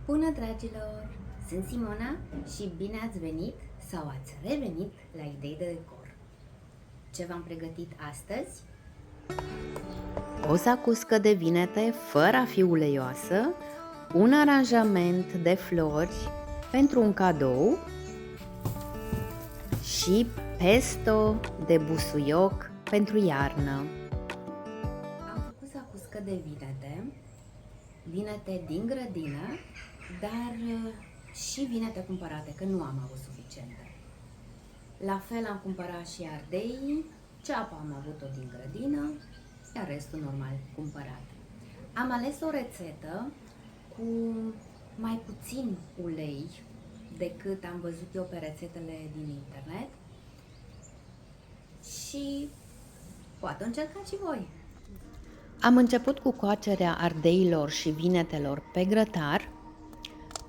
Bună, dragilor! Sunt Simona și bine ați venit sau ați revenit la Idei de Decor. Ce v-am pregătit astăzi? O zacuscă de vinete fără a fi uleioasă, un aranjament de flori pentru un cadou și pesto de busuioc pentru iarnă. Am făcut zacuscă de vinete din grădină, dar și vinete cumpărate, că nu am avut suficiente. La fel am cumpărat și ardei, ceapa am avut-o din grădină, iar restul normal cumpărat. Am ales o rețetă cu mai puțin ulei decât am văzut eu pe rețetele din internet și poate încercați și voi. Am început cu coacerea ardeilor și vinetelor pe grătar.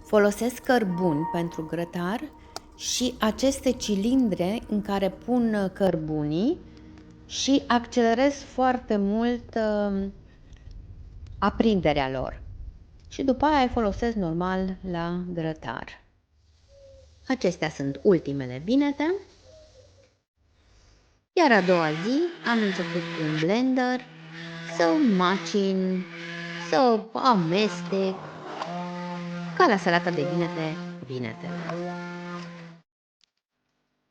Folosesc cărbuni pentru grătar și aceste cilindre în care pun cărbunii și accelerez foarte mult aprinderea lor. Și după aia îi folosesc normal la grătar. Acestea sunt ultimele vinete. Iar a doua zi am început cu un blender să macin, să amestec, ca la salata de vinetele.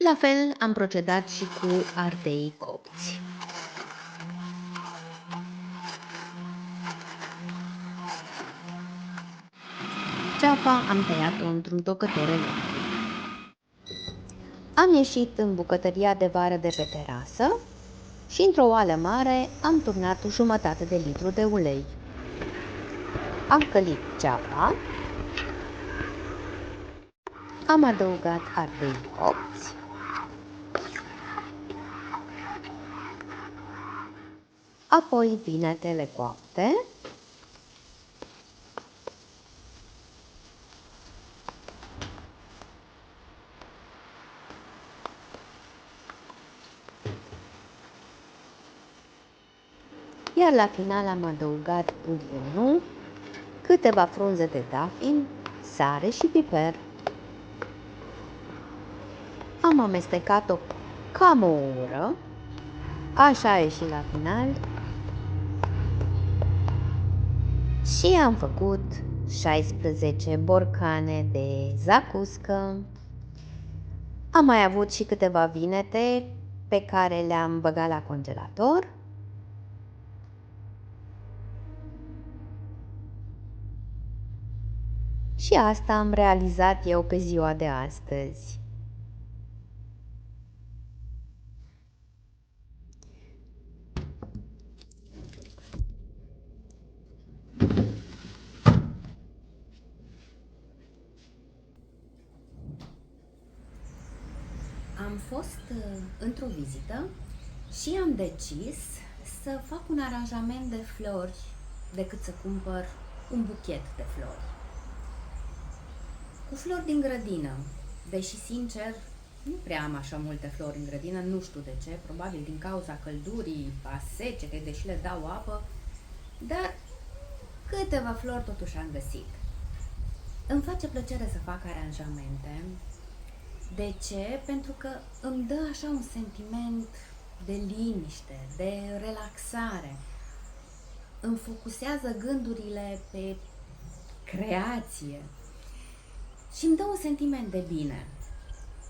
La fel am procedat și cu ardei copți. Ceapa am tăiat-o într-un tocător electric. Am ieșit în bucătăria de vară de pe terasă și într-o oală mare am turnat jumătate de litru de ulei. Am călit ceapa, am adăugat ardei copți, apoi vinetele coapte, iar la final am adăugat bulionul, câteva frunze de dafin, sare și piper. Am amestecat-o cam o oră, așa a ieșit la final și am făcut 16 borcane de zacuscă. Am mai avut și câteva vinete pe care le-am băgat la congelator. Și asta am realizat eu pe ziua de astăzi. Am fost într-o vizită și am decis să fac un aranjament de flori decât să cumpăr un buchet de flori. Cu flori din grădină, deși sincer nu prea am așa multe flori în grădină, nu știu de ce, probabil din cauza căldurii, a secetei, deși le dau apă, dar câteva flori totuși am găsit. Îmi face plăcere să fac aranjamente. De ce? Pentru că îmi dă așa un sentiment de liniște, de relaxare. Îmi focusează gândurile pe creație și îmi dă un sentiment de bine.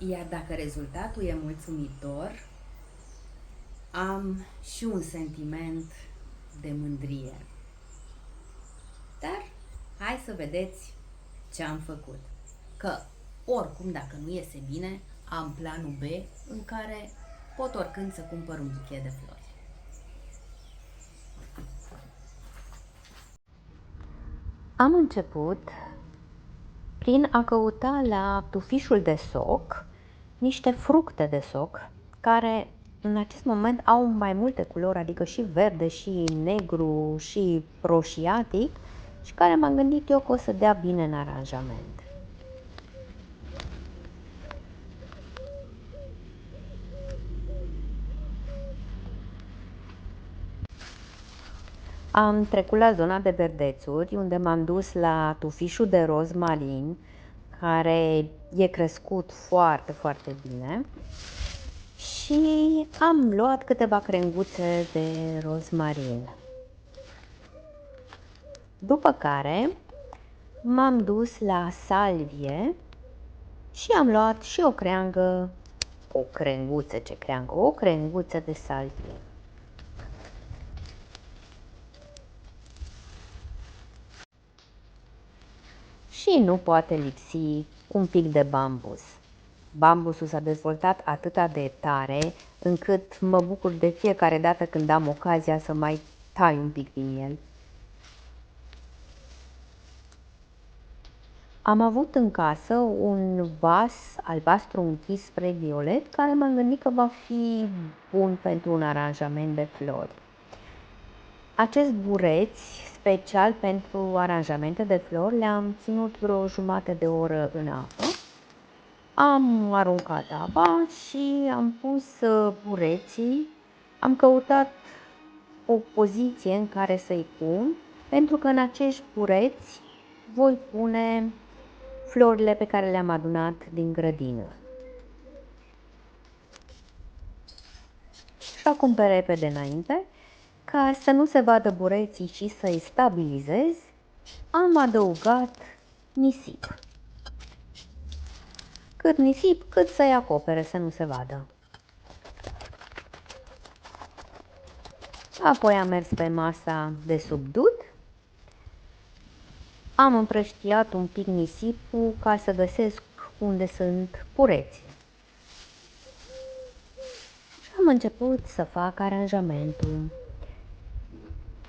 Iar dacă rezultatul e mulțumitor, am și un sentiment de mândrie. Dar hai să vedeți ce am făcut. Că oricum, dacă nu iese bine, am planul B în care pot oricând să cumpăr un buchet de flori. Am început prin a căuta la tufișul de soc niște fructe de soc care în acest moment au mai multe culori, adică și verde, și negru, și roșiatic, și care m-am gândit eu că o să dea bine în aranjament. Am trecut la zona de verdețuri, unde m-am dus la tufișul de rozmarin, care e crescut foarte, foarte bine. Și am luat câteva crenguțe de rozmarin. După care m-am dus la salvie și am luat și o creangă, o crenguță de salvie. Și nu poate lipsi un pic de bambus. Bambusul s-a dezvoltat atât de tare încât mă bucur de fiecare dată când am ocazia să mai tai un pic din el. Am avut în casă un vas albastru închis spre violet, care m-am gândit că va fi bun pentru un aranjament de flori. Acest bureț special pentru aranjamente de flori le-am ținut vreo jumătate de oră în apă. Am aruncat apa și am pus bureții, am căutat o poziție în care să-i pun, pentru că în acești bureți voi pune florile pe care le-am adunat din grădină. Și acum pe repede înainte, ca să nu se vadă bureții și să-i stabilizez, am adăugat nisip. Cât nisip, cât să-i acopere, să nu se vadă. Apoi am mers pe masa de subdut. Am împrăștiat un pic nisipul ca să găsesc unde sunt bureții. Și am început să fac aranjamentul.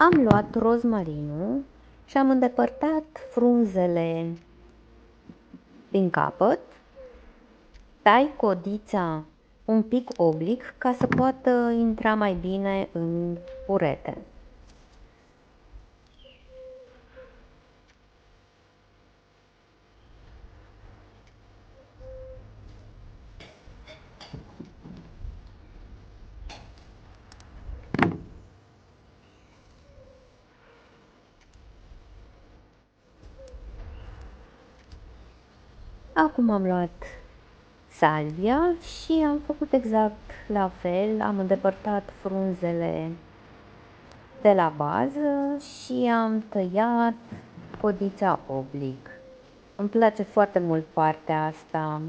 Am luat rozmarinul și am îndepărtat frunzele din capăt, tai codița un pic oblic ca să poată intra mai bine în burete. Acum am luat salvia și am făcut exact la fel, am îndepărtat frunzele de la bază și am tăiat codița oblic. Îmi place foarte mult partea asta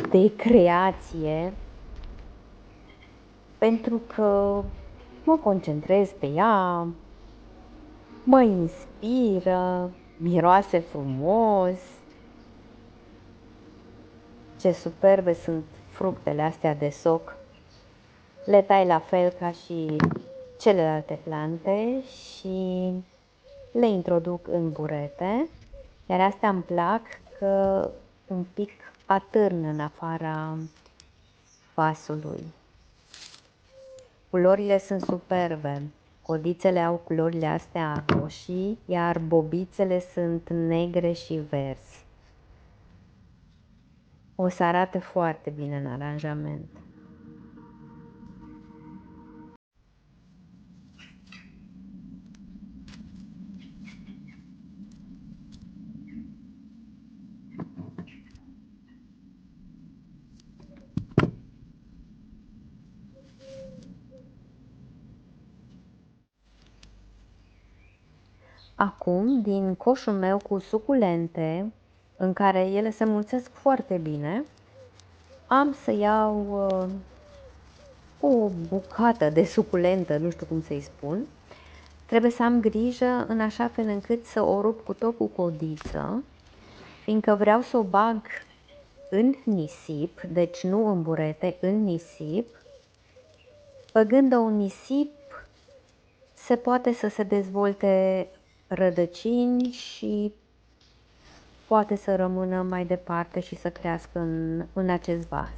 de creație, pentru că mă concentrez pe ea, mă inspiră, miroase frumos. Ce superbe sunt fructele astea de soc. Le tai la fel ca și celelalte plante și le introduc în burete, iar astea îmi plac că un pic atârn în afara vasului. Culorile sunt superbe. Codițele au culorile astea roșii, iar bobițele sunt negre și verzi. O să arate foarte bine în aranjament. Acum, din coșul meu cu suculente, în care ele se mulțesc foarte bine, am să iau o bucată de suculentă, nu știu cum să-i spun. Trebuie să am grijă în așa fel încât să o rup cu tot cu codiță, fiindcă vreau să o bag în nisip, deci nu în burete, în nisip. Băgând-o în nisip, se poate să se dezvolte rădăcini și poate să rămână mai departe și să crească în acest vas.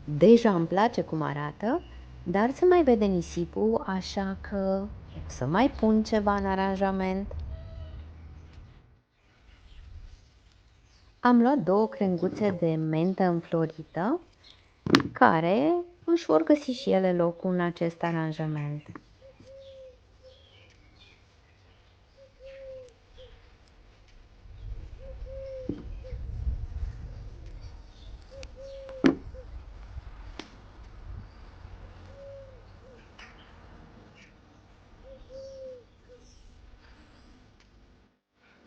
Deja îmi place cum arată, dar se mai vede nisipul, așa că să mai pun ceva în aranjament. Am luat 2 crenguțe de mentă înflorită, care își vor găsi și ele locul în acest aranjament.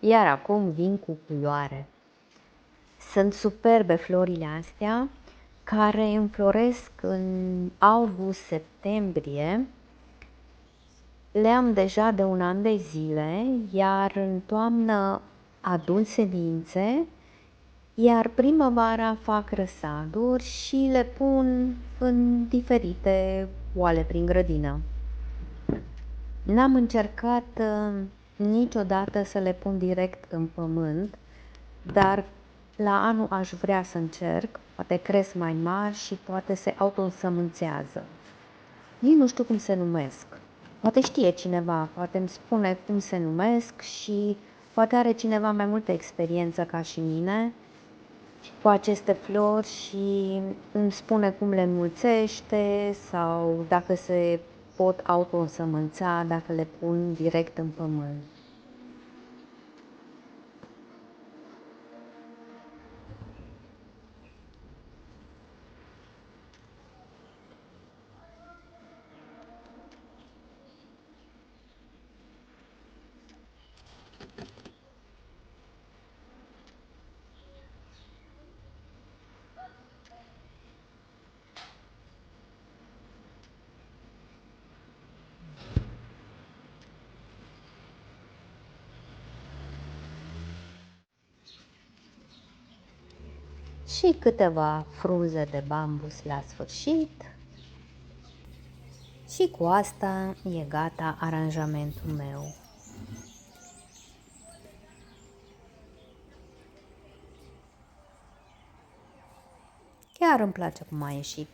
Iar acum vin cu culoare. Sunt superbe florile astea, care înfloresc în august-septembrie. Le am deja de 1 an de zile, iar în toamnă adun semințe, iar primăvara fac răsaduri și le pun în diferite oale prin grădină. N-am încercat niciodată să le pun direct în pământ, dar la anul aș vrea să încerc, poate cresc mai mari și poate se auto-însămânțează. Nici nu știu cum se numesc. Poate știe cineva, poate îmi spune cum se numesc și poate are cineva mai multă experiență ca și mine cu aceste flori și îmi spune cum le înmulțește sau dacă se pot auto-însămânța dacă le pun direct în pământ. Și câteva frunze de bambus la sfârșit. Și cu asta e gata aranjamentul meu. Chiar îmi place cum a ieșit.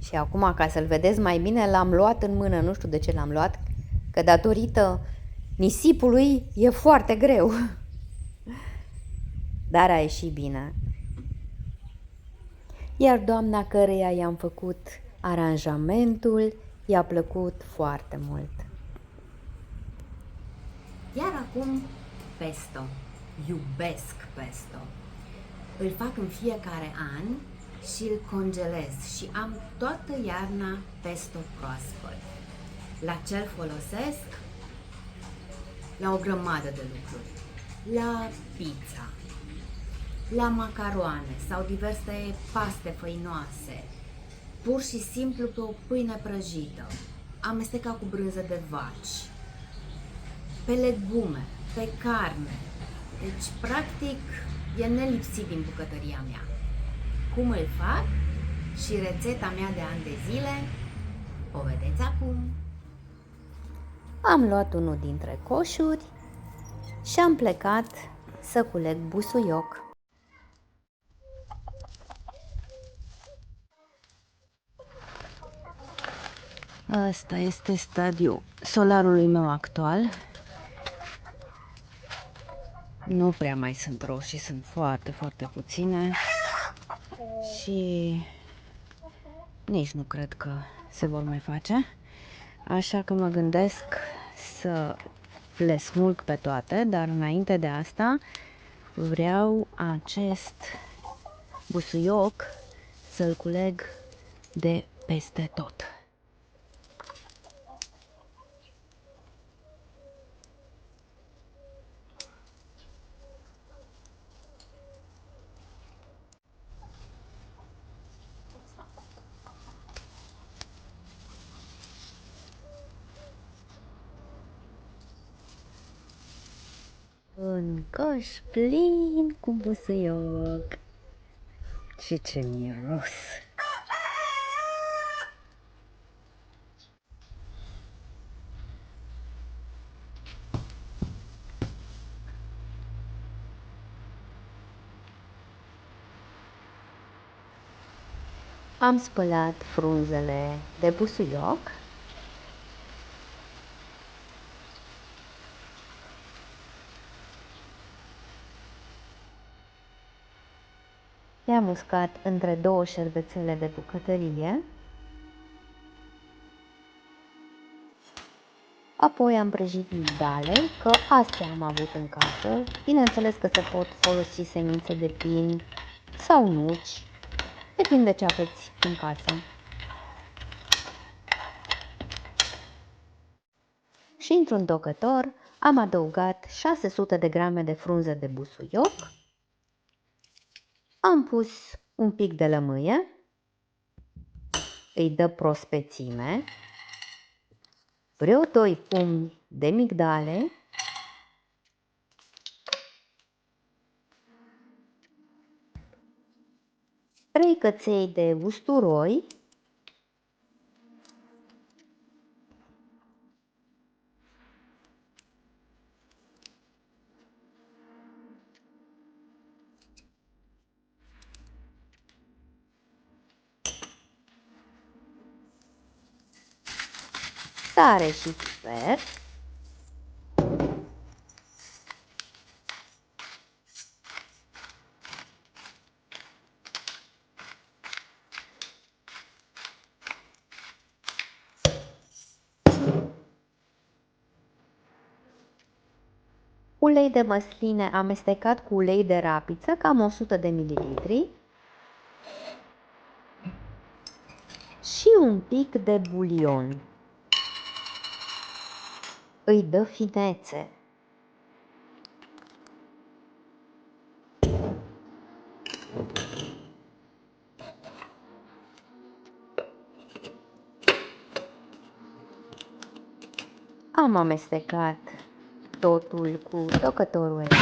Și acum, ca să-l vedeți mai bine, l-am luat în mână. Nu știu de ce l-am luat, că datorită nisipului e foarte greu. Dar a ieșit bine. Iar doamna căreia i-am făcut aranjamentul i-a plăcut foarte mult. Iar acum pesto. Iubesc pesto. Îl fac în fiecare an și îl congelez și am toată iarna pesto proaspăt. La ce îl folosesc? La o grămadă de lucruri. La pizza, la macaroane sau diverse paste făinoase, pur și simplu pe o pâine prăjită, amestecat cu brânză de vaci, pe legume, pe carne. Deci, practic, e nelipsit din bucătăria mea. Cum îl fac și rețeta mea de ani de zile, o vedeți acum. Am luat unul dintre coșuri și am plecat să culeg busuioc. Asta este stadiul solarului meu actual. Nu prea mai sunt roșii, sunt foarte, foarte puține și nici nu cred că se vor mai face. Așa că mă gândesc să le smulg pe toate, dar înainte de asta vreau acest busuioc să-l culeg de peste tot. Un coș plin cu busuioc. Și ce miros! Am spălat frunzele de busuioc. Le-am uscat între 2 șervețele de bucătărie. Apoi am prăjit migdale, că astea am avut în casă. Bineînțeles că se pot folosi semințe de pin sau nuci, depinde ce aveți în casă. Și într-un tocător am adăugat 600 de grame de frunze de busuioc. Am pus un pic de lămâie, îi dă prospețime, vreo 2 pumni de migdale, trei căței de usturoi, sare și piper, ulei de măsline amestecat cu ulei de rapiță, cam 100 de ml, și un pic de bulion. Îi dă finețe. Am amestecat totul cu tocătorul electric.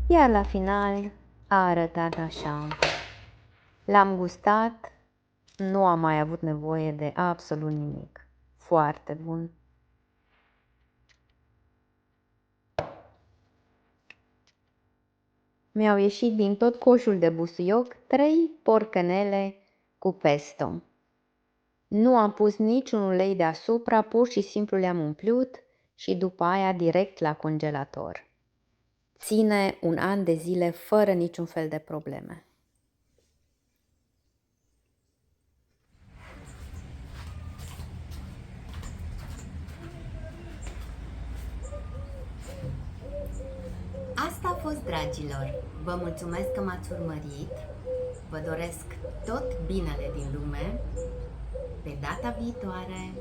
Iar la final a arătat așa. L-am gustat, nu am mai avut nevoie de absolut nimic. Foarte bun. Mi-au ieșit din tot coșul de busuioc 3 porcănele cu pesto. Nu am pus niciun ulei deasupra, pur și simplu le-am umplut și după aia direct la congelator. Ține un an de zile fără niciun fel de probleme. Asta a fost, dragilor. Vă mulțumesc că m-ați urmărit. Vă doresc tot binele din lume. Pe data viitoare!